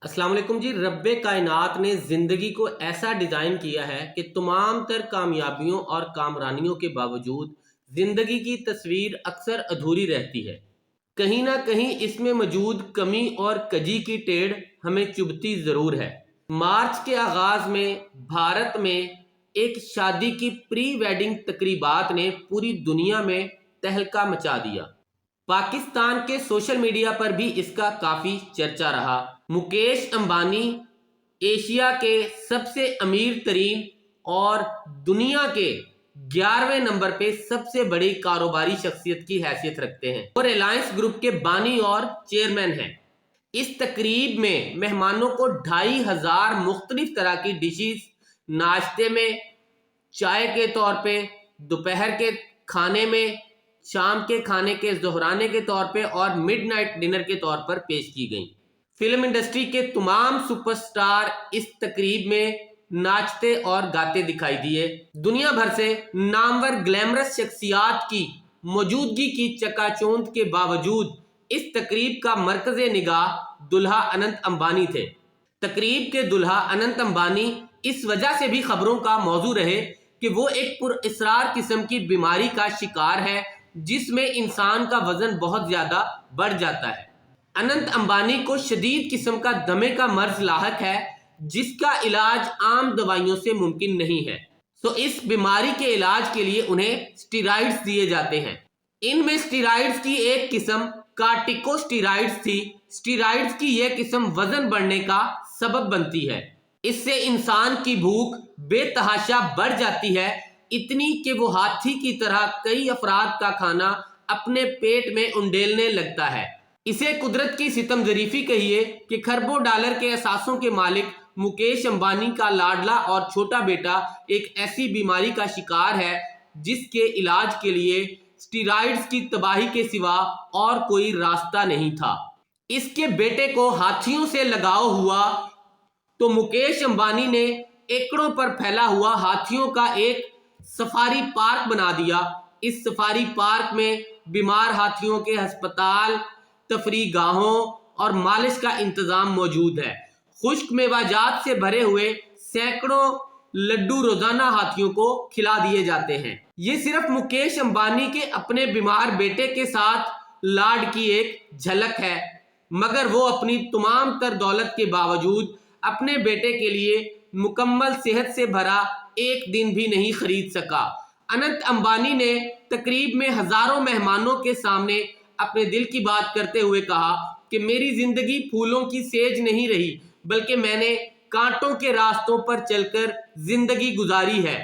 अस्सलाम वालेकुम जी। रब कायनात ने ज़िंदगी को ऐसा डिज़ाइन किया है कि तमाम तर कामयाबियों और कामरानियों के बावजूद ज़िंदगी की तस्वीर अक्सर अधूरी रहती है। कहीं ना कहीं इसमें मौजूद कमी और कजी की टेढ़ हमें चुभती ज़रूर है। मार्च के आगाज़ में भारत में एक शादी की प्री वेडिंग तकरीबात ने पूरी दुनिया में तहलका मचा दिया। पाकिस्तान के सोशल मीडिया पर भी इसका काफ़ी चर्चा रहा। मुकेश अंबानी एशिया के सबसे अमीर तरीन और दुनिया के 11वें नंबर पे सबसे बड़ी कारोबारी शख्सियत की हैसियत रखते हैं और रिलायंस ग्रुप के बानी और चेयरमैन हैं। इस तकरीब में मेहमानों को 2500 मुख्तलिफ तरह की डिशेस नाश्ते में, चाय के तौर पे, दोपहर के खाने में, शाम के खाने के ज़ोहराने के तौर पे और मिडनाइट डिनर के तौर पर पेश की गई। फिल्म इंडस्ट्री के तमाम सुपरस्टार इस तकरीब में नाचते और गाते दिखाई दिए। दुनिया भर से नामवर ग्लैमरस शख्सियात की मौजूदगी की चकाचौंध के बावजूद इस तकरीब का मरकज़ निगाह दुल्हा अनंत अंबानी थे। तकरीब के दुल्हा अनंत अंबानी इस वजह से भी खबरों का मौजू रहे कि वो एक पुरअसरार किस्म की बीमारी का शिकार है जिसमें इंसान का वजन बहुत ज्यादा बढ़ जाता है। अनंत अंबानी को शदीद किस्म का दमे का मर्ज लाहक है जिसका इलाज आम दवाइयों से मुमकिन नहीं है। तो इस बीमारी के इलाज के लिए उन्हें स्टीरॉइड्स दिए जाते हैं। इनमें स्टीरॉइड्स की एक किस्म कार्टिकोस्टीरॉइड्स थी। स्टीरॉइड्स की यह किस्म वजन बढ़ने का सबब बनती है। इससे इंसान की भूख बेतहाशा बढ़ जाती है, इतनी कि वो हाथी की तरह कई अफराद का खाना अपने पेट में उंडेलने लगता है। इसे कुदरत की सितम ज़रीफ़ी कहिए कि खरबों डॉलर के असासों के मालिक मुकेश अंबानी का लाडला और छोटा बेटा एक ऐसी बीमारी का शिकार है जिसके इलाज के लिए स्टीरॉइड्स की तबाही के सिवा और कोई रास्ता नहीं था। इसके बेटे को हाथियों से लगाव हुआ तो मुकेश अंबानी ने एकड़ों पर फैला हुआ हाथियों का एक सफारी पार्क बना दिया। इस सफारी पार्क में बीमार हाथियों के अस्पताल, तफरीह गाहों और मालिश का इंतजाम मौजूद है। खुश्क मेवाजात से भरे हुए सैकड़ों लड्डू रोजाना हाथियों को खिला दिए जाते हैं। ये सिर्फ मुकेश अंबानी के अपने बीमार बेटे के साथ लाड की एक झलक है, मगर वो अपनी तमाम तर दौलत के बावजूद अपने बेटे के लिए मुकम्मल सेहत से भरा एक दिन भी नहीं खरीद सका। अनंत अंबानी ने तकरीब में हजारों मेहमानों के सामने अपने दिल की बात करते हुए कहा कि मेरी जिंदगी फूलों की सेज नहीं रही, बल्कि मैंने कांटों के रास्तों पर चलकर जिंदगी गुजारी है।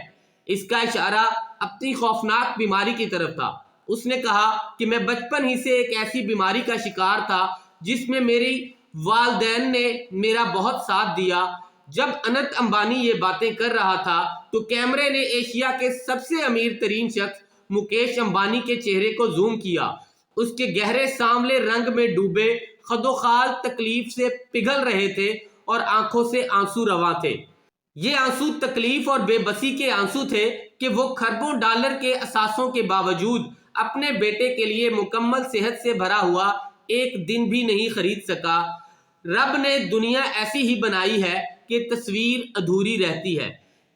इसका इशारा अपनी खौफनाक बीमारी की तरफ था। उसने कहा कि मैं बचपन ही से एक ऐसी बीमारी का शिकार था जिसमें मेरी वालदैन ने मेरा बहुत साथ दिया। जब अनंत अंबानी ये बातें कर रहा था तो कैमरे ने एशिया के सबसे अमीर तरीन शख्स मुकेश अंबानी के चेहरे को जूम किया। उसके गहरे सांवले रंग में डूबे खदोखाल तकलीफ से पिघल रहे थे और आंखों से आंसू रवां थे। ये आंसू तकलीफ और बेबसी के आंसू थे कि वो खरबों डॉलर के असासों के बावजूद अपने बेटे के लिए मुकम्मल सेहत से भरा हुआ एक दिन भी नहीं खरीद सका। रब ने दुनिया ऐसी ही बनाई है कि तस्वीर अधूरी रहती है।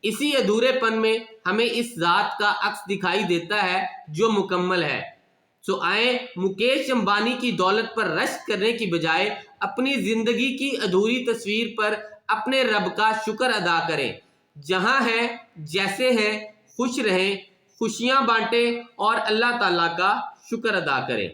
इसी अधूरेपन में हमें इस जात का अक्स दिखाई देता है जो मुकम्मल है। सो आए मुकेश अंबानी की दौलत पर रश्क करने की बजाय अपनी जिंदगी की अधूरी तस्वीर पर अपने रब का शुक्र अदा करें। जहां है जैसे है खुश रहें, खुशियां बांटें और अल्लाह ताला का शुक्र अदा करें।